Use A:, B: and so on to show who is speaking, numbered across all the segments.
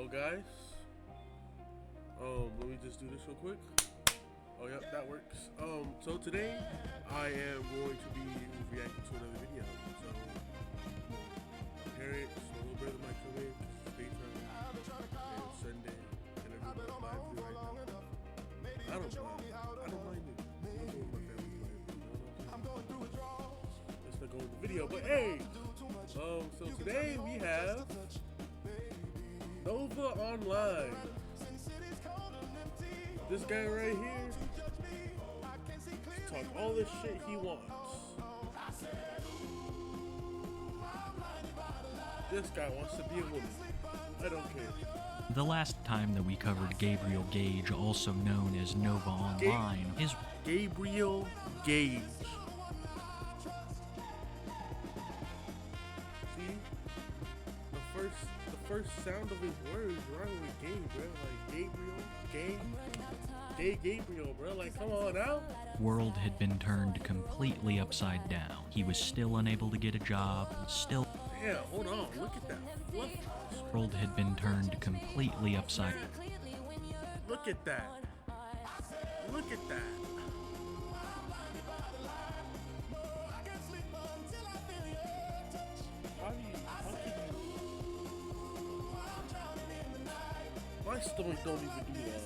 A: Hello guys. Let me just do this real quick. Oh yep, that works. So today I am going to be reacting to another video. So parents, my little brother might come in, it's daytime, and it's Sunday, and everyone's live through right now. I don't mind it. I'm doing my family life. Let's not go with the video, but hey! So today we have Nova Online. This guy right here talk all this shit he wants. This guy wants to be a woman. I don't care.
B: The last time that we covered Gabriel Gage, also known as Nova Online, is
A: Gabriel Gage. See? The first sound of his words rhyme with gay, bro. Like Gabriel, gay Gabriel, bro. Like, come on now.
B: world had been turned completely upside down. He was still unable to get a job, still
A: Yeah, hold on. Look at that. What?
B: world had been turned completely upside.
A: Look at that. Look at that. How can you? My stomach don't even do that.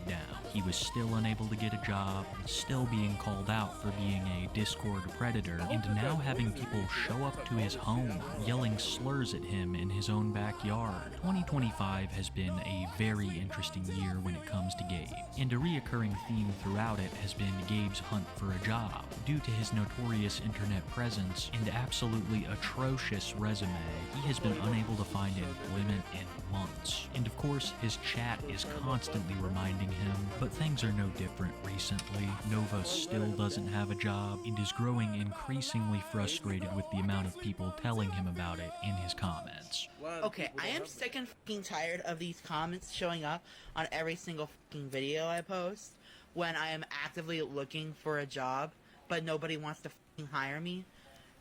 B: Down. He was still unable to get a job, still being called out for being a Discord predator, and now having people show up to his home, yelling slurs at him in his own backyard. 2025 has been a very interesting year when it comes to Gabe, and a reoccurring theme throughout it has been Gabe's hunt for a job. Due to his notorious internet presence and absolutely atrocious resume, he has been unable to find employment in months. And of course, his chat is constantly reminding him, but things are no different recently. Nova still doesn't have a job and is growing increasingly frustrated with the amount of people telling him about it in his comments.
C: Okay, I am sick and fucking tired of these comments showing up on every single fucking video I post when I am actively looking for a job, but nobody wants to fucking hire me.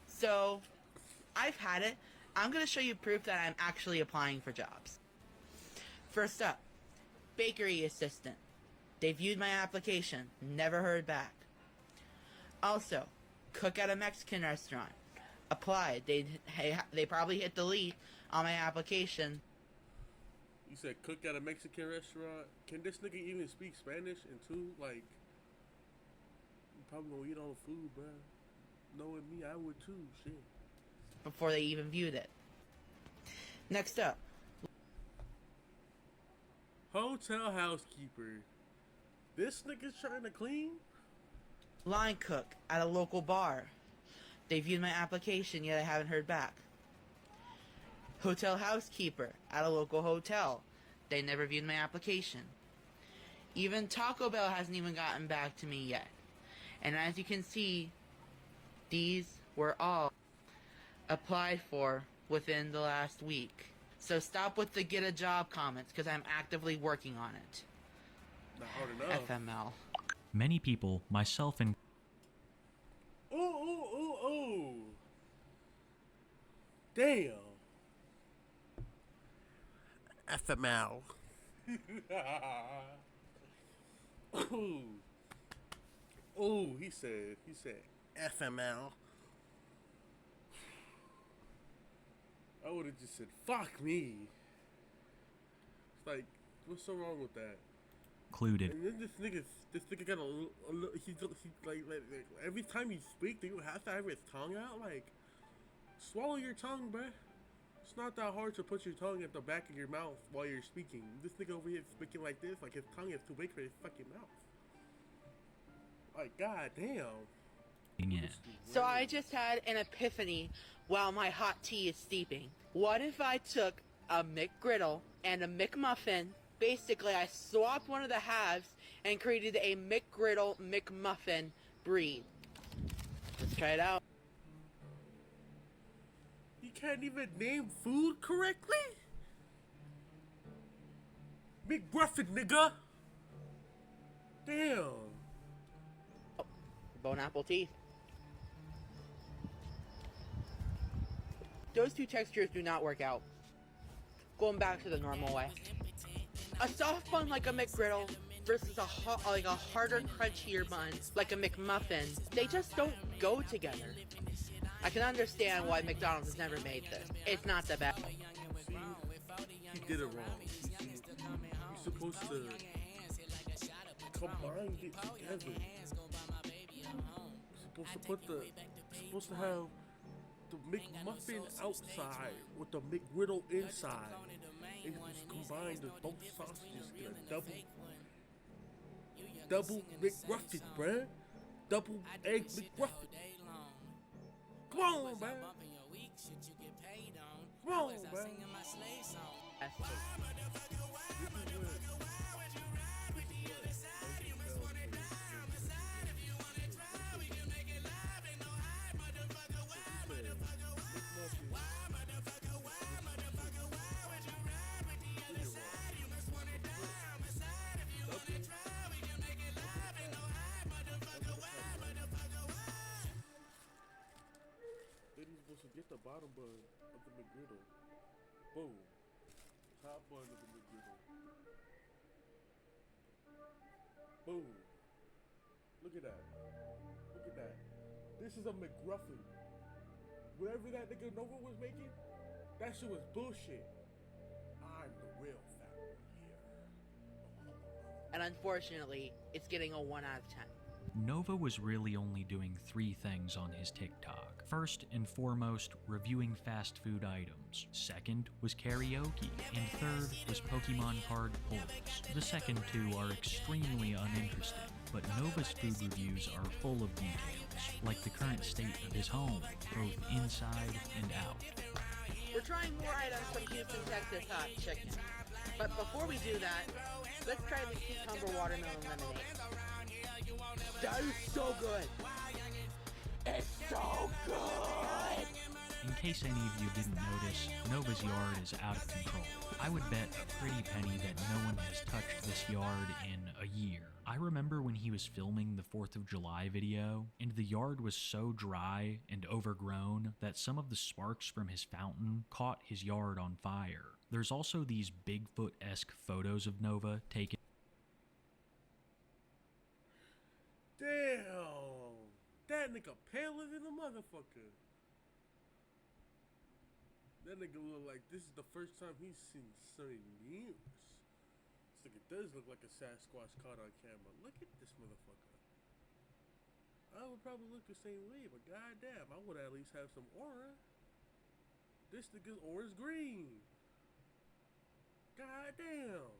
C: So, I've had it. I'm gonna show you proof that I'm actually applying for jobs. First up, bakery assistant. They viewed my application, never heard back. Also, cook at a Mexican restaurant. Applied. They probably hit delete on my application.
A: You said cook at a Mexican restaurant. Can this nigga even speak Spanish? And two, like, you probably gonna eat all the food, bro. Knowing me, I would too. Shit.
C: Before they even viewed it. Next up,
A: Hotel housekeeper. This nigga's trying to clean?
C: line cook at a local bar. They viewed my application, yet I haven't heard back. Hotel housekeeper at a local hotel. They never viewed my application. Even Taco Bell hasn't even gotten back to me yet. And as you can see, these were all applied for within the last week. So stop with the get a job comments, because I'm actively working on it.
A: Not hard enough.
C: FML.
B: Many people, myself and
A: Ooh. Damn. FML. Ooh, he said FML. I would have just said, fuck me. It's like, what's so wrong with that?
B: included.
A: And then this nigga got he like every time you speak, do you have to have his tongue out? Like, swallow your tongue, bruh. It's not that hard to put your tongue at the back of your mouth while you're speaking. This nigga over here speaking like this, like his tongue is too big for his fucking mouth. Like, god damn.
B: Yeah.
C: So I just had an epiphany while my hot tea is steeping. What if I took a McGriddle and a McMuffin? Basically, I swapped one of the halves and created a McGriddle McMuffin breed. Let's try it out.
A: You can't even name food correctly? McGruffin, nigga. Damn.
C: Bone apple tea. Those two textures do not work out. going back to the normal way. A soft bun like a McGriddle versus a harder, crunchier bun like a McMuffin, they just don't go together. I can understand why McDonald's has never made this. It's not the best.
A: See, he did it wrong. You're supposed to combine it together. You're supposed to have the McMuffin outside with the McGriddle inside. And you just combine both sausages in a double McMuffin, bruh. Double egg McMuffin. Come on, man. Come on, man. Get the bottom bun of the McGriddle. Boom. Top bun of the McGriddle. Boom. Look at that. Look at that. This is a McGruffin. Whatever that nigga Nova was making, that shit was bullshit. I'm the real fat one here.
C: And unfortunately, it's getting a 1 out of 10.
B: Nova was really only doing 3 things on his TikTok. First and foremost, reviewing fast food items. Second was karaoke. And third was Pokemon card pulls. The second 2 are extremely uninteresting, but Nova's food reviews are full of details, like the current state of his home, both inside and out.
C: We're trying more items from Houston, Texas Hot Chicken. But before we do that, let's try the cucumber watermelon lemonade. That is so good! It's so good!
B: In case any of you didn't notice, Nova's yard is out of control. I would bet a pretty penny that no one has touched this yard in a year. I remember when he was filming the 4th of July video, and the yard was so dry and overgrown that some of the sparks from his fountain caught his yard on fire. There's also these Bigfoot-esque photos of Nova taken.
A: Damn! That nigga paler than a motherfucker. That nigga look like this is the first time he's seen sunny years. This nigga does look like a Sasquatch caught on camera. Look at this motherfucker. I would probably look the same way, but goddamn, I would at least have some aura. This nigga's aura's green. Goddamn.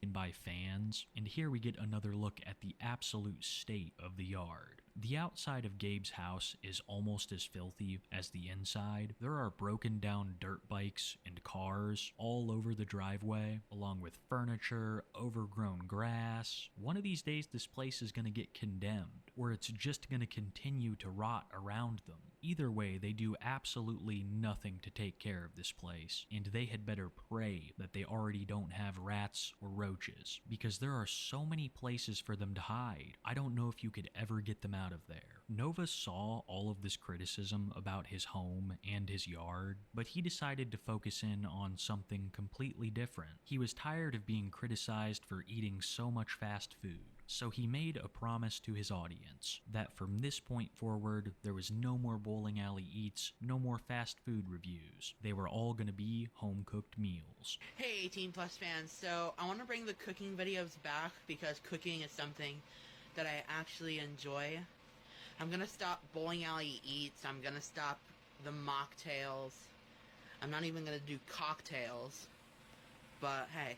B: By fans, and here we get another look at the absolute state of the yard. The outside of Gabe's house is almost as filthy as the inside. There are broken down dirt bikes and cars all over the driveway, along with furniture, overgrown grass. One of these days this place is going to get condemned, or it's just going to continue to rot around them. Either way, they do absolutely nothing to take care of this place, and they had better pray that they already don't have rats or roaches, because there are so many places for them to hide. I don't know if you could ever get them out of there. Nova saw all of this criticism about his home and his yard, but he decided to focus in on something completely different. He was tired of being criticized for eating so much fast food. So he made a promise to his audience that from this point forward, there was no more bowling alley eats, no more fast food reviews. They were all going to be home-cooked meals.
C: Hey 18 plus fans, so I want to bring the cooking videos back because cooking is something that I actually enjoy. I'm going to stop bowling alley eats, I'm going to stop the mocktails, I'm not even going to do cocktails, but hey.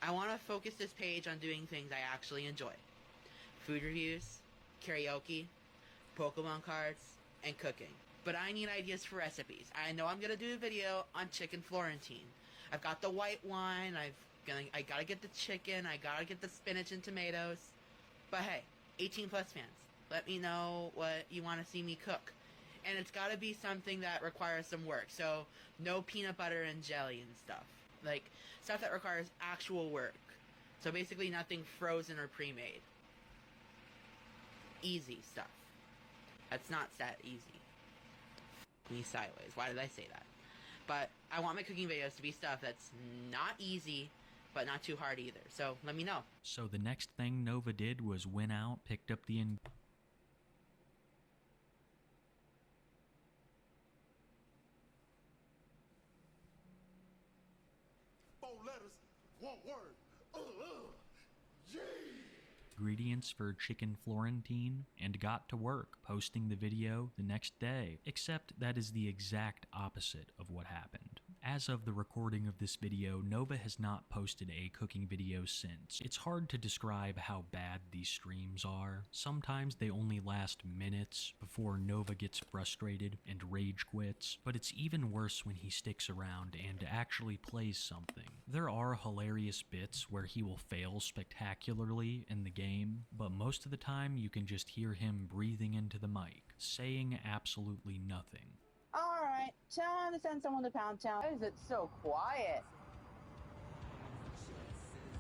C: I want to focus this page on doing things I actually enjoy. Food reviews, karaoke, Pokemon cards, and cooking. But I need ideas for recipes. I know I'm going to do a video on chicken Florentine. I've got the white wine, I gotta get the chicken, I gotta get the spinach and tomatoes. But hey, 18 plus fans, let me know what you want to see me cook. And it's gotta be something that requires some work, so no peanut butter and jelly and stuff. Like, stuff that requires actual work. So basically nothing frozen or pre-made. Easy stuff. That's not that easy. Me sideways. Why did I say that? But I want my cooking videos to be stuff that's not easy, but not too hard either. So let me know.
B: So the next thing Nova did was went out, picked up the
D: 4 letters, 1 word. Yeah.
B: ingredients for chicken Florentine and got to work posting the video the next day, except that is the exact opposite of what happened. As of the recording of this video, Nova has not posted a cooking video since. It's hard to describe how bad these streams are. Sometimes they only last minutes before Nova gets frustrated and rage quits, but it's even worse when he sticks around and actually plays something. There are hilarious bits where he will fail spectacularly in the game, but most of the time you can just hear him breathing into the mic, saying absolutely nothing.
E: Alright, time to send someone to Pound Town. Why is it so quiet?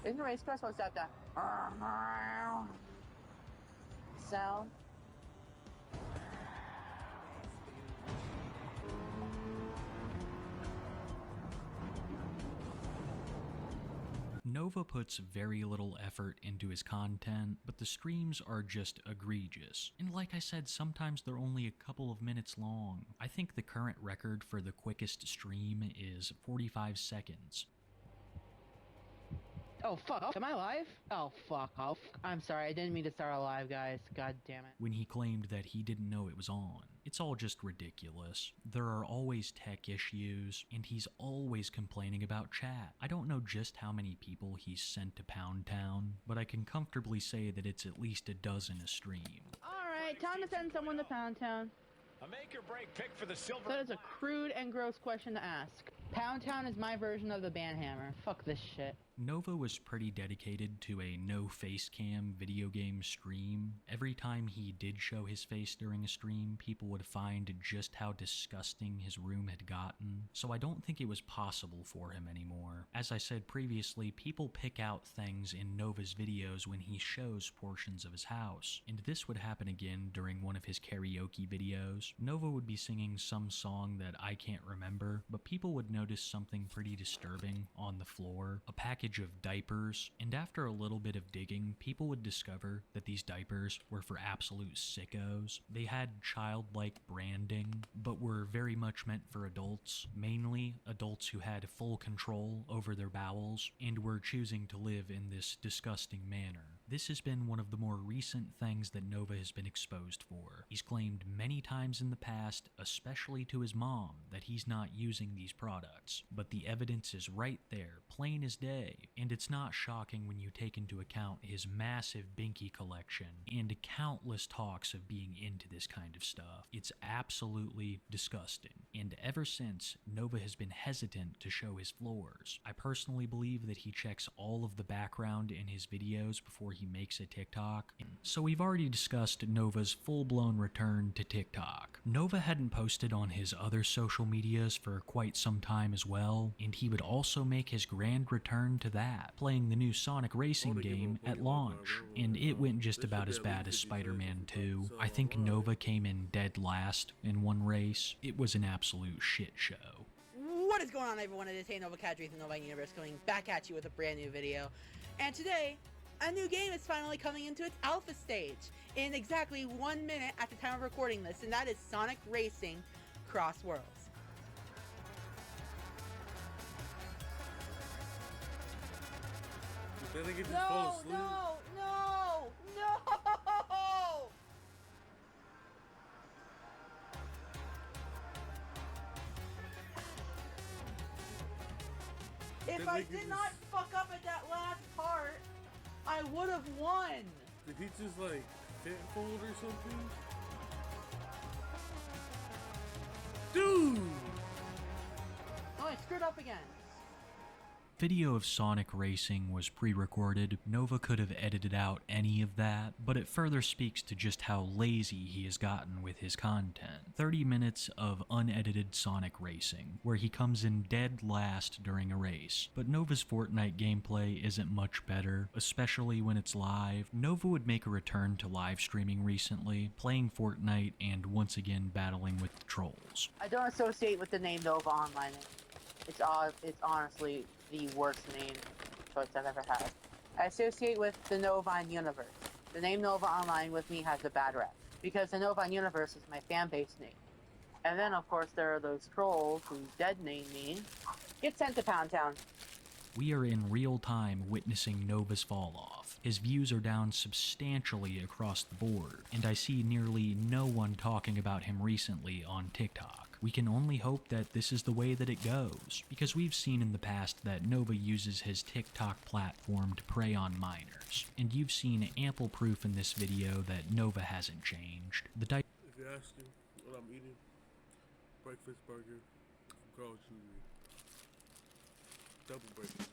E: Isn't the race car supposed to have that sound?
B: Nova puts very little effort into his content, but the streams are just egregious. And like I said, sometimes they're only a couple of minutes long. I think the current record for the quickest stream is 45 seconds.
E: Oh, fuck off. Am I live? Oh, fuck off. I'm sorry, I didn't mean to start a live, guys. God damn it.
B: When he claimed that he didn't know it was on. It's all just ridiculous. There are always tech issues, and he's always complaining about chat. I don't know just how many people he's sent to Pound Town, but I can comfortably say that it's at least a dozen a stream.
E: Alright, time to send someone to Pound Town.
F: A make-or-break pick for the silver.
E: That is a crude and gross question to ask. Pound Town is my version of the Banhammer. Fuck this shit.
B: Nova was pretty dedicated to a no face cam video game stream. Every time he did show his face during a stream, people would find just how disgusting his room had gotten, so I don't think it was possible for him anymore. As I said previously, people pick out things in Nova's videos when he shows portions of his house, and this would happen again during one of his karaoke videos. Nova would be singing some song that I can't remember, but people would notice something pretty disturbing on the floor, a package of diapers, and after a little bit of digging, people would discover that these diapers were for absolute sickos. They had childlike branding, but were very much meant for adults, mainly adults who had full control over their bowels and were choosing to live in this disgusting manner. This has been one of the more recent things that Nova has been exposed for. He's claimed many times in the past, especially to his mom, that he's not using these products, but the evidence is right there, plain as day, and it's not shocking when you take into account his massive Binky collection and countless talks of being into this kind of stuff. It's absolutely disgusting, and ever since, Nova has been hesitant to show his floors. I personally believe that he checks all of the background in his videos before he makes a TikTok. So we've already discussed Nova's full-blown return to TikTok. Nova hadn't posted on his other social medias for quite some time as well, and he would also make his grand return to that, playing the new Sonic Racing game at launch, and it went just about as bad as Spider-Man 2. I think Nova came in dead last in one race. It was an absolute shit show.
C: What is going on, everyone? It is Hey Nova Cadre from Nova Universe coming back at you with a brand new video. And today, a new game is finally coming into its alpha stage in exactly 1 minute at the time of recording this, and that is Sonic Racing Cross Worlds.
A: Then they can just fall asleep.
C: No! If I did not fuck up at that last part, I would have won.
A: Did he just like fit fold or something? Dude!
C: Oh, I screwed up again.
B: Video of Sonic racing was pre-recorded. Nova could have edited out any of that, but it further speaks to just how lazy he has gotten with his content. 30 minutes of unedited Sonic racing, where he comes in dead last during a race. But Nova's Fortnite gameplay isn't much better, especially when it's live. Nova would make a return to live streaming recently, playing Fortnite and once again battling with the trolls.
E: I don't associate with the name Nova Online. It's honestly the worst name choice I've ever had. I associate with the Novine universe. The name Nova Online with me has a bad rep, because the Novine universe is my fan base name. And then of course there are those trolls who dead name me. Get sent to Pound Town.
B: We are in real time witnessing Nova's fall off. His views are down substantially across the board, and I see nearly no one talking about him recently on TikTok. We can only hope that this is the way that it goes, because we've seen in the past that Nova uses his TikTok platform to prey on minors, and you've seen ample proof in this video that Nova hasn't changed.
A: If you're asking what I'm eating, breakfast burger, Carl Jr. Double breakfast.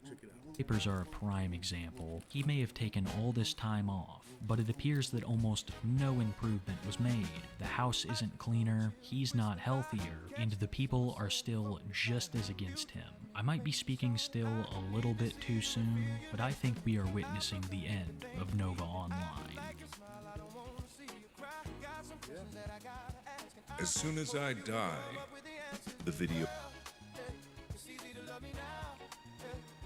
A: Check it out.
B: Diapers are a prime example. He may have taken all this time off, but it appears that almost no improvement was made. The house isn't cleaner, he's not healthier, and the people are still just as against him. I might be speaking still a little bit too soon, but I think we are witnessing the end of Nova Online.
G: As soon as I die, the video.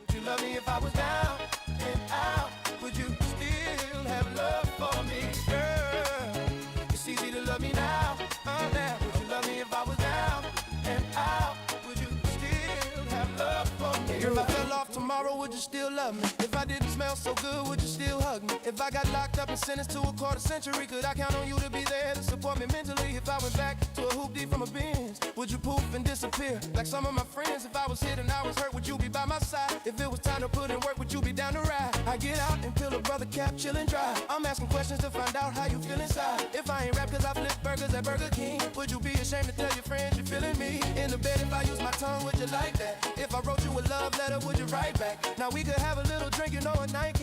D: Would you love me if I was down and out? Would you still have love for me, girl? It's easy to love me now, now. Would you love me if I was down and out? Would you still have love for me? If I fell off tomorrow, would you still love me? If I didn't smell so good, would you still hug me? If I got locked up and sentenced to a quarter century, could I count on you to be there to support me mentally? If I went back to a hoopty from a Benz, would you poof and disappear? Like some of my friends, if I was hit and I was hurt, would you be by my side? If it was time to put in work, would you be down to ride? I get out and peel a brother cap, chill and dry. I'm asking questions to find out how you feel inside. If I ain't rap cause I flip burgers at Burger King, would you be ashamed to tell your friends you're feeling me? In the bed if I use my tongue, would you like that? If I wrote you a love letter, would you write back? Now we could have a little drink, you know, a nightcap.